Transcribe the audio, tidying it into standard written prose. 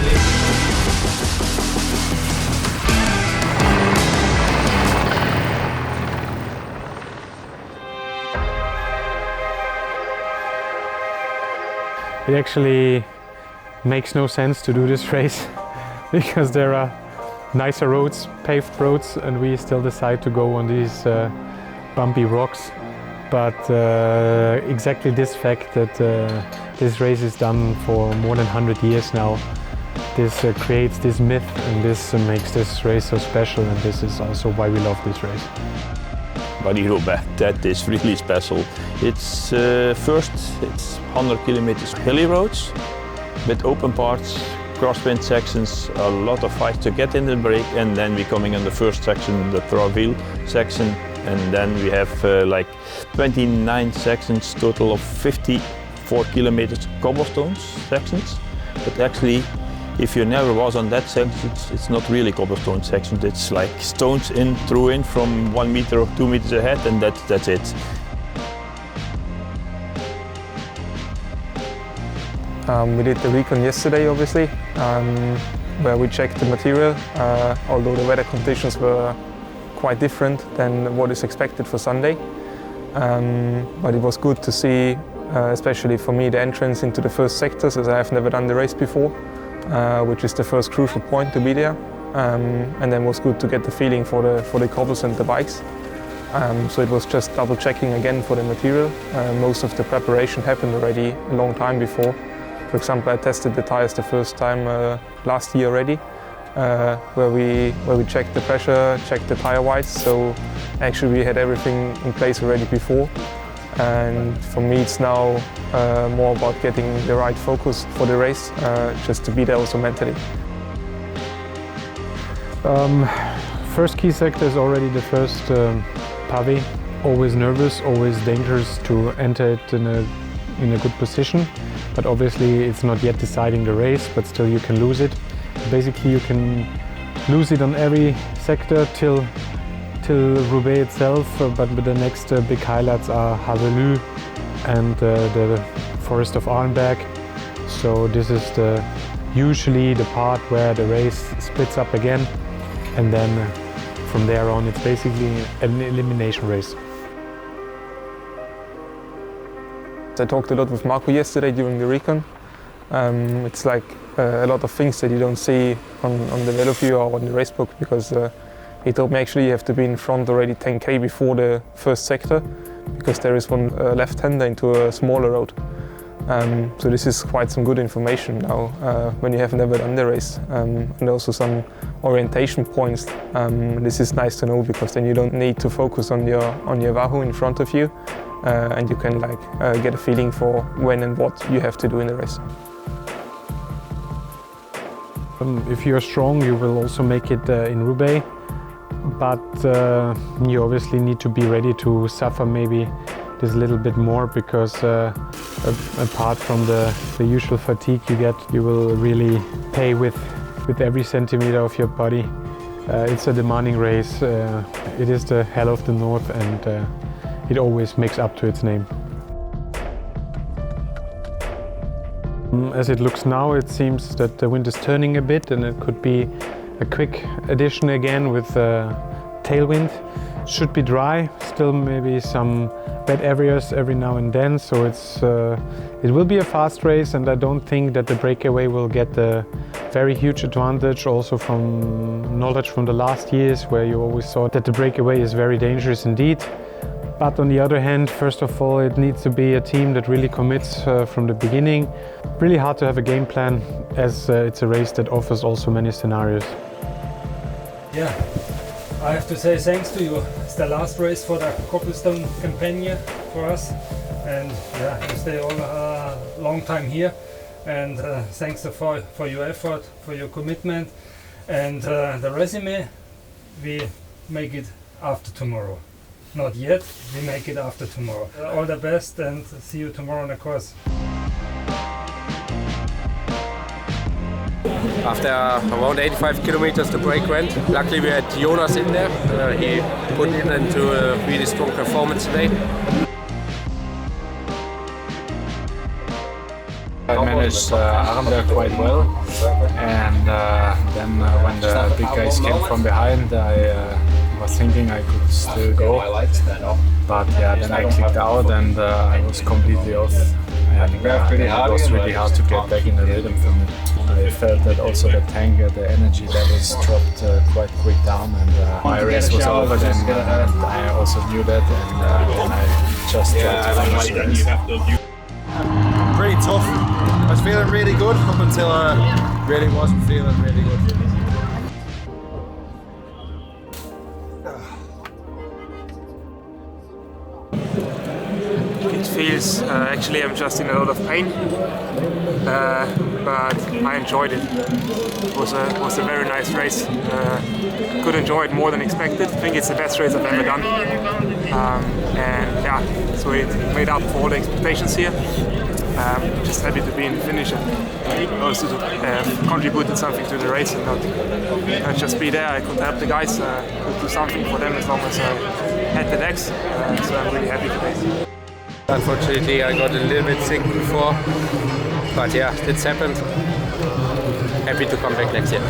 early. It actually makes no sense to do this race because there are nicer roads, paved roads, and we still decide to go on these bumpy rocks. But exactly this fact that this race is done for more than 100 years now, this creates this myth, and this makes this race so special, and this is also why we love this race. BORA-hansgrohe, that is really special. It's first, it's 100 kilometers hilly roads with open parts, crosswind sections, a lot of fights to get in the break, and then we're coming on the first section, the Praville section, and then we have like 29 sections, total of 54 kilometers cobblestone sections. But actually, if you never was on that section, it's not really cobblestone sections. It's like stones through in from 1 meter or 2 meters ahead, and that's it. We did the recon yesterday, obviously, where we checked the material, although the weather conditions were quite different than what is expected for Sunday. But it was good to see, especially for me, the entrance into the first sectors, as I have never done the race before, which is the first crucial point to be there. And then it was good to get the feeling for the cobbles and the bikes. So it was just double checking again for the material. Most of the preparation happened already a long time before. For example, I tested the tires the first time last year already, where we checked the pressure, checked the tire weights. So actually we had everything in place already before. And for me it's now more about getting the right focus for the race, just to be there also mentally. First key sector is already the first pavé. Always nervous, always dangerous to enter it in a good position. But obviously it's not yet deciding the race, but still you can lose it. Basically you can lose it on every sector till Roubaix itself, but the next big highlights are Haveluy and the Forest of Arnberg. So this is usually the part where the race splits up again, and then from there on it's basically an elimination race. I talked a lot with Marco yesterday during the recon. It's like a lot of things that you don't see on the VeloView or on the racebook, because he told me actually you have to be in front already 10k before the first sector, because there is one left-hander into a smaller road. So this is quite some good information now when you have never done the race, and also some orientation points. This is nice to know, because then you don't need to focus on your Wahoo in front of you, and you can get a feeling for when and what you have to do in the race. If you're strong, you will also make it in Roubaix, but you obviously need to be ready to suffer maybe this little bit more, because apart from the usual fatigue you get, you will really pay with every centimeter of your body. It's a demanding race. It is the hell of the north, and it always makes up to its name. As it looks now, it seems that the wind is turning a bit, and it could be a quick addition again with tailwind. Should be dry, still maybe some wet areas every now and then, so it will be a fast race, and I don't think that the breakaway will get a very huge advantage, also from knowledge from the last years, where you always saw that the breakaway is very dangerous indeed. But on the other hand, first of all, it needs to be a team that really commits from the beginning. Really hard to have a game plan, as it's a race that offers also many scenarios. Yeah, I have to say thanks to you. It's the last race for the cobblestone campaign for us, and yeah, you stay all a long time here. And thanks for your effort, for your commitment, and the resume. We make it after tomorrow. Not yet, we make it after tomorrow. All the best, and see you tomorrow on the course. After around 85 kilometers the break went. Luckily we had Jonas in there. He put it into a really strong performance today. I managed Aram there quite well, and then when the big guys came from behind, I was thinking I could still go, but yeah, then I kicked out and I was completely off, and it was really hard to get back in the rhythm for me. I felt that also the tank, the energy levels dropped quite quick down, and my race was over then, and I also knew that, and then I just tried to finish the race. Pretty tough. I was feeling really good up until I really wasn't feeling really good. It feels, actually I'm just in a lot of pain, but I enjoyed it. It was a very nice race. Could enjoy it more than expected. I think it's the best race I've ever done. And yeah, so it made up for all the expectations here. Just happy to be in the finish and also to have contributed something to the race and not just be there. I could help the guys, could do something for them as long as I had the legs. So I'm really happy today. Unfortunately, I got a little bit sick before, but yeah, it's happened. Happy to come back next year.